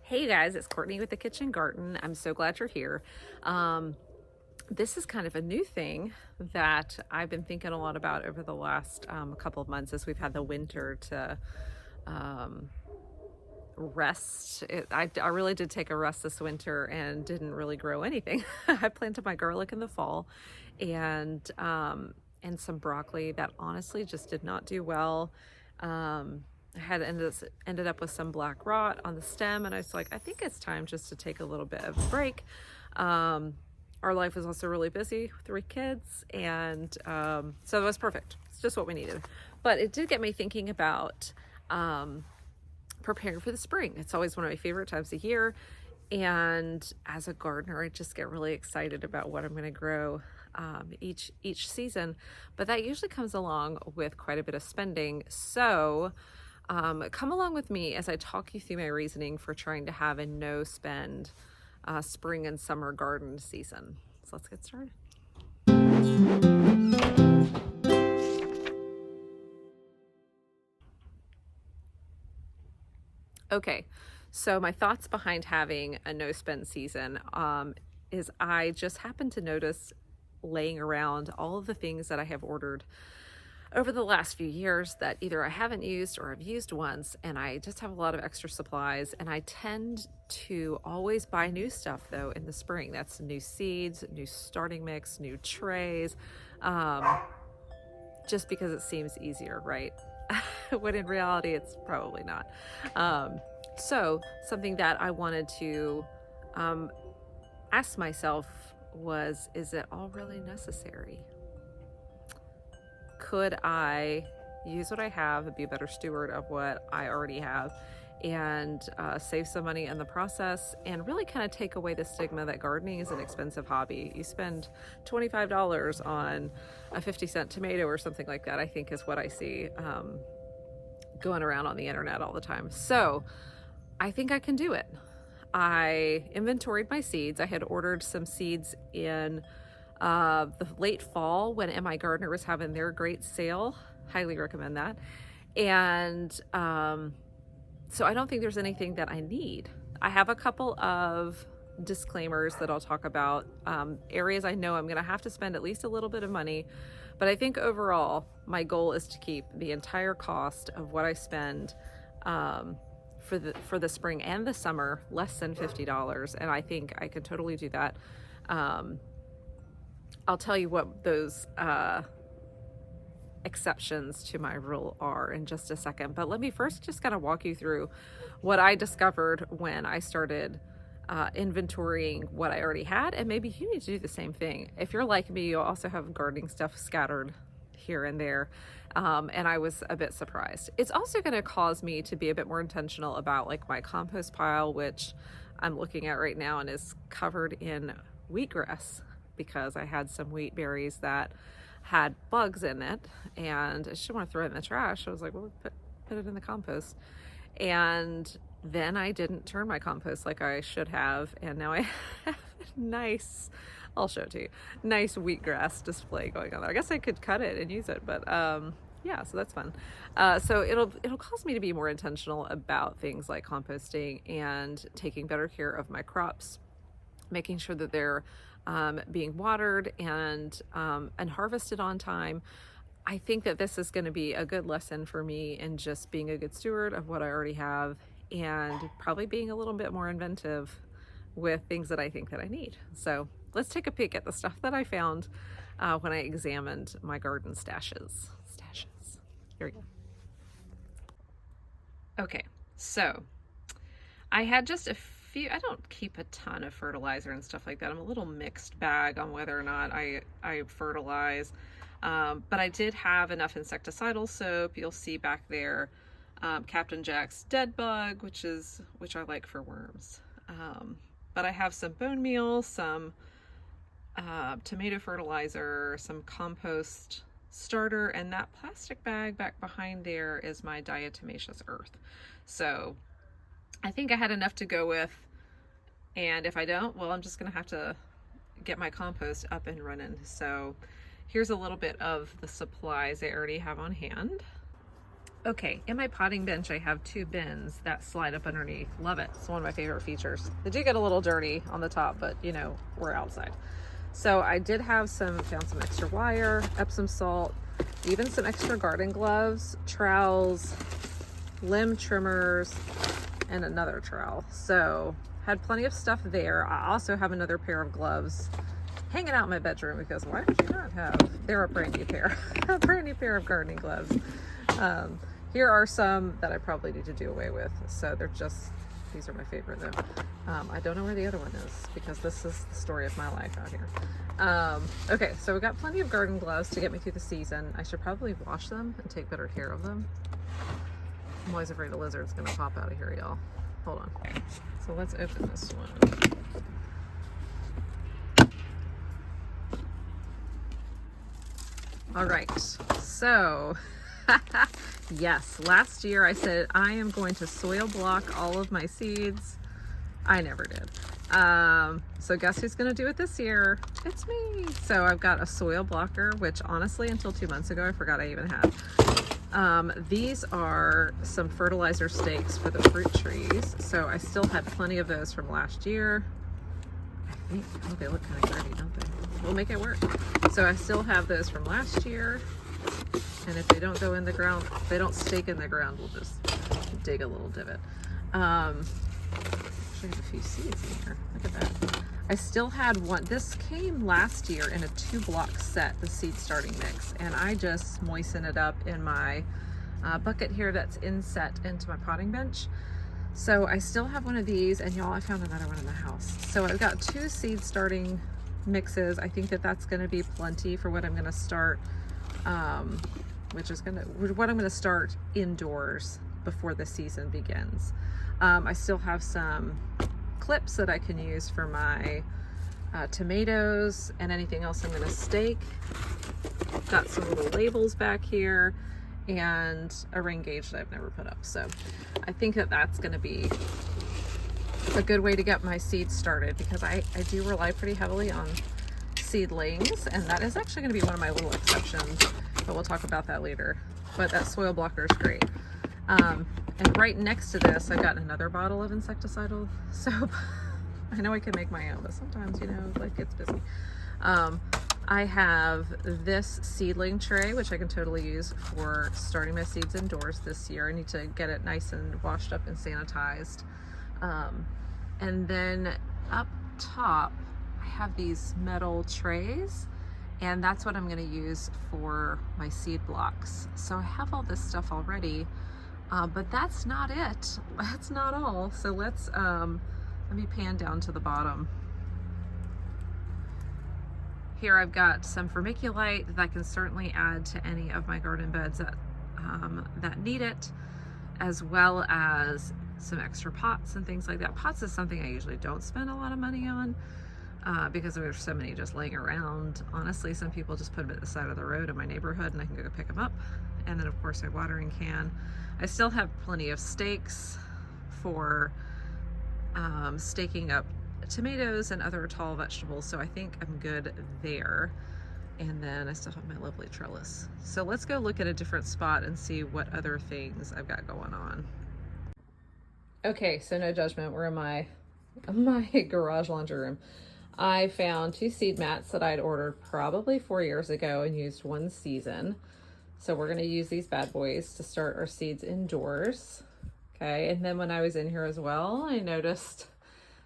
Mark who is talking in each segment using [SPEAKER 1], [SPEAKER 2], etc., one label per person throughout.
[SPEAKER 1] Hey guys, it's Courtney with the Kitchen Garten. I'm so glad you're here. This is kind of a new thing that I've been thinking a lot about over the last couple of months as we've had the winter to um, rest. I really did take a rest this winter and didn't really grow anything. I planted my garlic in the fall and some broccoli that honestly just did not do well. I had ended up with some black rot on the stem, and I was like, I think it's time just to take a little bit of a break. Our life was also really busy, 3 kids, and so it was perfect. It's just what we needed. But it did get me thinking about preparing for the spring. It's always one of my favorite times of year, and as a gardener, I just get really excited about what I'm going to grow each season. But that usually comes along with quite a bit of spending. So come along with me as I talk you through my reasoning for trying to have a no spend spring and summer garden season. So let's get started. Okay, so my thoughts behind having a no spend season is I just happened to notice laying around all of the things that I have ordered over the last few years that either I haven't used or I've used once, and I just have a lot of extra supplies. And I tend to always buy new stuff though in the spring. That's new seeds, new starting mix, new trays, just because it seems easier, right? When in reality, it's probably not. So something that I wanted to ask myself was, is it all really necessary? Could I use what I have and be a better steward of what I already have and save some money in the process, and really kind of take away the stigma that gardening is an expensive hobby? You spend $25 on a 50-cent tomato or something like that, I think is what I see going around on the internet all the time. So I think I can do it. I inventoried my seeds. I had ordered some seeds in the late fall when MI Gardener was having their great sale. Highly recommend that. And so I don't think there's anything that I need. I have a couple of disclaimers that I'll talk about, areas I know I'm going to have to spend at least a little bit of money, but I think overall my goal is to keep the entire cost of what I spend for the spring and the summer less than $50, and I think I could totally do that. I'll tell you what those exceptions to my rule are in just a second, but let me first just kind of walk you through what I discovered when I started inventorying what I already had, and maybe you need to do the same thing. If you're like me, you'll also have gardening stuff scattered here and there, and I was a bit surprised. It's also going to cause me to be a bit more intentional about like my compost pile, which I'm looking at right now and is covered in wheatgrass because I had some wheat berries that had bugs in it, and I just want to throw it in the trash. I was like, well, put it in the compost. And then I didn't turn my compost like I should have, and now I have a nice, I'll show it to you, nice wheatgrass display going on there. I guess I could cut it and use it, but yeah, so that's fun. So it'll cause me to be more intentional about things like composting and taking better care of my crops, making sure that they're being watered and harvested on time. I think that this is going to be a good lesson for me in just being a good steward of what I already have, and probably being a little bit more inventive with things that I think that I need. So let's take a peek at the stuff that I found when I examined my garden stashes. Here we go. Okay, so I had just a few. I don't keep a ton of fertilizer and stuff like that. I'm a little mixed bag on whether or not I fertilize, but I did have enough insecticidal soap. You'll see back there Captain Jack's Dead Bug, which I like for worms, but I have some bone meal, some tomato fertilizer, some compost starter, and that plastic bag back behind there is my diatomaceous earth. So I think I had enough to go with, and if I don't, well, I'm just gonna have to get my compost up and running. So here's a little bit of the supplies I already have on hand. Okay, in my potting bench, I have 2 bins that slide up underneath. Love it. It's one of my favorite features. They do get a little dirty on the top, but you know, we're outside. So I did have found some extra wire, Epsom salt, even some extra garden gloves, trowels, limb trimmers, and another trowel. So had plenty of stuff there. I also have another pair of gloves hanging out in my bedroom because why would you not have? They're a brand new pair, a brand new pair of gardening gloves. Here are some that I probably need to do away with. So these are my favorite though. I don't know where the other one is because this is the story of my life out here. Okay, so we got plenty of garden gloves to get me through the season. I should probably wash them and take better care of them. I'm always afraid a lizard's gonna pop out of here, y'all. Hold on. So let's open this one. All right, so yes, last year I said I am going to soil block all of my seeds. I never did. So guess who's gonna do it this year? It's me. So I've got a soil blocker, which honestly until 2 months ago I forgot I even had. These are some fertilizer stakes for the fruit trees. So I still had plenty of those from last year. I think, oh, they look kind of dirty, don't they? We'll make it work. So I still have those from last year. And if they don't go in the ground, if they don't stake in the ground, we'll just dig a little divot. Actually have a few seeds in here. Look at that. I still had one. This came last year in a 2-block set, the seed starting mix. And I just moisten it up in my bucket here that's inset into my potting bench. So I still have one of these, and y'all, I found another one in the house. So I've got 2 seed starting mixes. I think that that's going to be plenty for what I'm going to start, what I'm going to start indoors before the season begins. I still have some clips that I can use for my tomatoes and anything else I'm going to stake. Got some little labels back here and a ring gauge that I've never put up. So I think that that's going to be a good way to get my seeds started because I do rely pretty heavily on seedlings, and that is actually going to be one of my little exceptions, but we'll talk about that later. But that soil blocker is great. And right next to this, I've got another bottle of insecticidal soap. I know I can make my own, but sometimes, you know, life gets busy. I have this seedling tray, which I can totally use for starting my seeds indoors this year. I need to get it nice and washed up and sanitized. And then up top, I have these metal trays, and that's what I'm going to use for my seed blocks. So I have all this stuff already, but that's not it. That's not all. So let me pan down to the bottom. Here I've got some vermiculite that I can certainly add to any of my garden beds that need it, as well as some extra pots and things like that. Pots is something I usually don't spend a lot of money on because there's so many just laying around. Honestly, some people just put them at the side of the road in my neighborhood and I can go pick them up. And then of course my watering can. I still have plenty of stakes for staking up tomatoes and other tall vegetables, so I think I'm good there. And then I still have my lovely trellis. So let's go look at a different spot and see what other things I've got going on. Okay, so no judgment, we're in my garage laundry room. I found 2 seed mats that I'd ordered probably 4 years ago and used one season. So we're gonna use these bad boys to start our seeds indoors. Okay, and then when I was in here as well, I noticed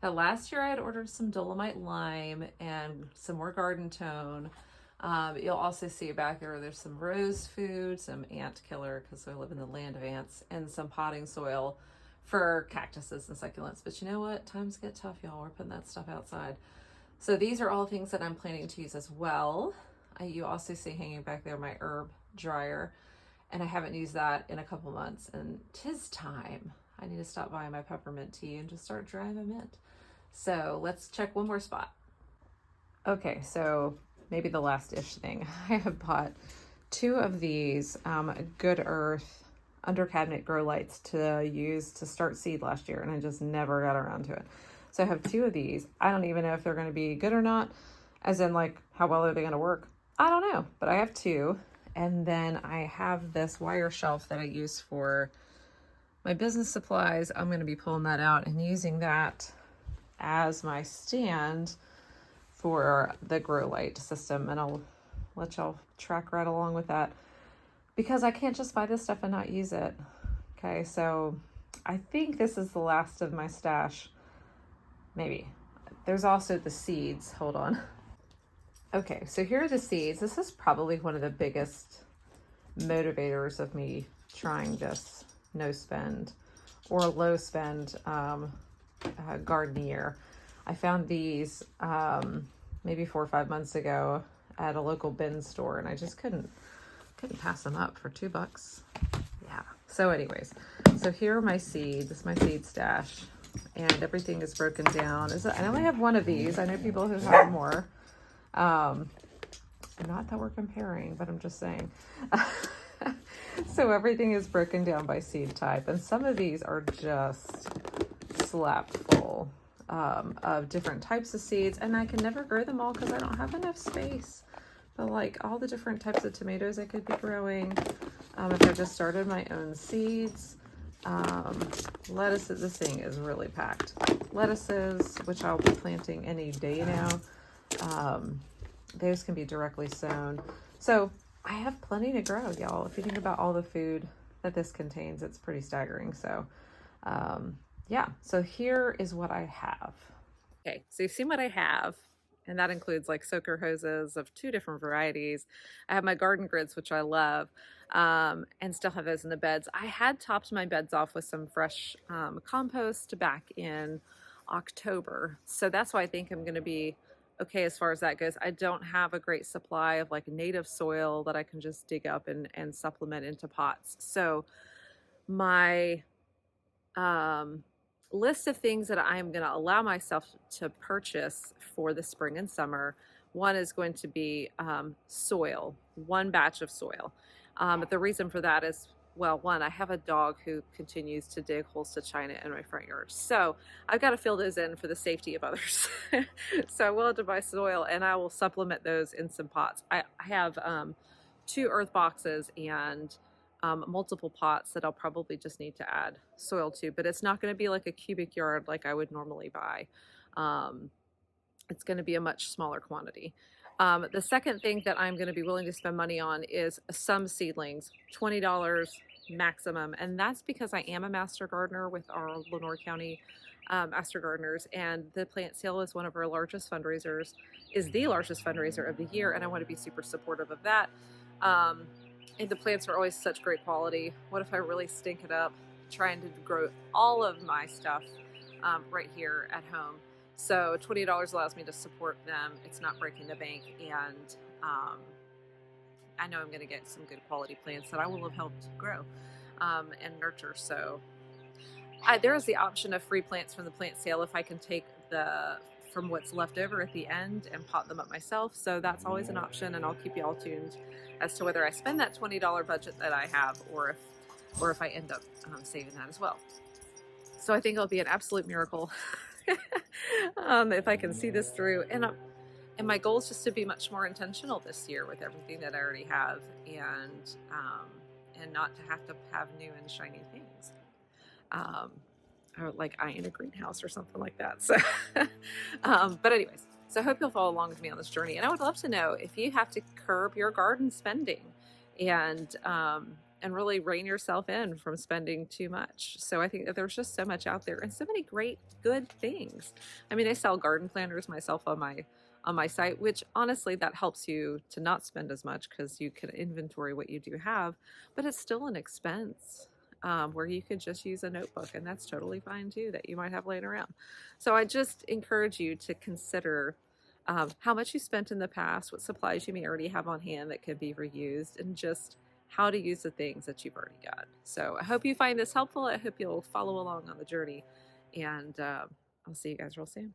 [SPEAKER 1] that last year I had ordered some Dolomite Lime and some more Garden Tone. You'll also see back there's some rose food, some ant killer because I live in the land of ants, and some potting soil for cactuses and succulents. But you know what? Times get tough, y'all. We're putting that stuff outside. So these are all things that I'm planning to use as well. You also see hanging back there my herb dryer, and I haven't used that in a couple months, and 'tis time. I need to stop buying my peppermint tea and just start drying my mint. So let's check one more spot. Okay, so maybe the last-ish thing. I have bought 2 of these Good Earth under cabinet grow lights to use to start seed last year, and I just never got around to it. So I have 2 of these. I don't even know if they're going to be good or not, as in like how well are they going to work. I don't know, but I have 2, And then I have this wire shelf that I use for my business supplies. I'm going to be pulling that out and using that as my stand for the grow light system. And I'll let y'all track right along with that because I can't just buy this stuff and not use it. Okay, so I think this is the last of my stash. Maybe. There's also the seeds. Hold on. Okay, so here are the seeds. This is probably one of the biggest motivators of me trying this no spend or low spend garden year. I found these maybe 4 or 5 months ago at a local bin store, and I just couldn't pass them up for $2. Yeah. So anyways, so here are my seeds. This is my seed stash, and everything is broken down. I only have one of these. I know people who have more. Not that we're comparing, but I'm just saying. So everything is broken down by seed type, and some of these are just slapped full of different types of seeds, and I can never grow them all because I don't have enough space. But like all the different types of tomatoes I could be growing, if I just started my own seeds, lettuces, this thing is really packed. Lettuces, which I'll be planting any day now, those can be directly sown. So I have plenty to grow, y'all. If you think about all the food that this contains, it's pretty staggering. So yeah, so here is what I have. Okay, so you've seen what I have, and that includes like soaker hoses of 2 different varieties. I have my garden grids, which I love, and still have those in the beds. I had topped my beds off with some fresh compost back in October, so that's why I think I'm going to be okay as far as that goes. I don't have a great supply of like native soil that I can just dig up and supplement into pots. So my list of things that I'm going to allow myself to purchase for the spring and summer, one is going to be soil, 1 batch of soil. But the reason for that is, well, one, I have a dog who continues to dig holes to China in my front yard. So I've got to fill those in for the safety of others. So I will have to buy soil, and I will supplement those in some pots. I have 2 earth boxes and multiple pots that I'll probably just need to add soil to, but it's not going to be like a cubic yard like I would normally buy. It's going to be a much smaller quantity. The second thing that I'm going to be willing to spend money on is some seedlings, $20 maximum. And that's because I am a master gardener with our Lenore County Master Gardeners, and the plant sale is one of our largest fundraisers, is the largest fundraiser of the year, and I want to be super supportive of that. And the plants are always such great quality. What if I really stink it up trying to grow all of my stuff right here at home? So $20 allows me to support them. It's not breaking the bank, and I know I'm going to get some good quality plants that I will have helped grow and nurture. So there is the option of free plants from the plant sale if I can take from what's left over at the end and pot them up myself. So that's always an option, and I'll keep you all tuned as to whether I spend that $20 budget that I have, or if I end up saving that as well. So I think it'll be an absolute miracle if I can see this through. And my goal is just to be much more intentional this year with everything that I already have, and not to have new and shiny things. Or like I in a greenhouse or something like that. So, but anyways, so I hope you'll follow along with me on this journey. And I would love to know if you have to curb your garden spending and really rein yourself in from spending too much. So I think that there's just so much out there and so many great, good things. I mean, I sell garden planners myself on my site, which honestly, that helps you to not spend as much because you can inventory what you do have, but it's still an expense. Where you could just use a notebook, and that's totally fine too, that you might have laying around. So I just encourage you to consider how much you spent in the past, what supplies you may already have on hand that could be reused, and just how to use the things that you've already got. So I hope you find this helpful. I hope you'll follow along on the journey, and I'll see you guys real soon.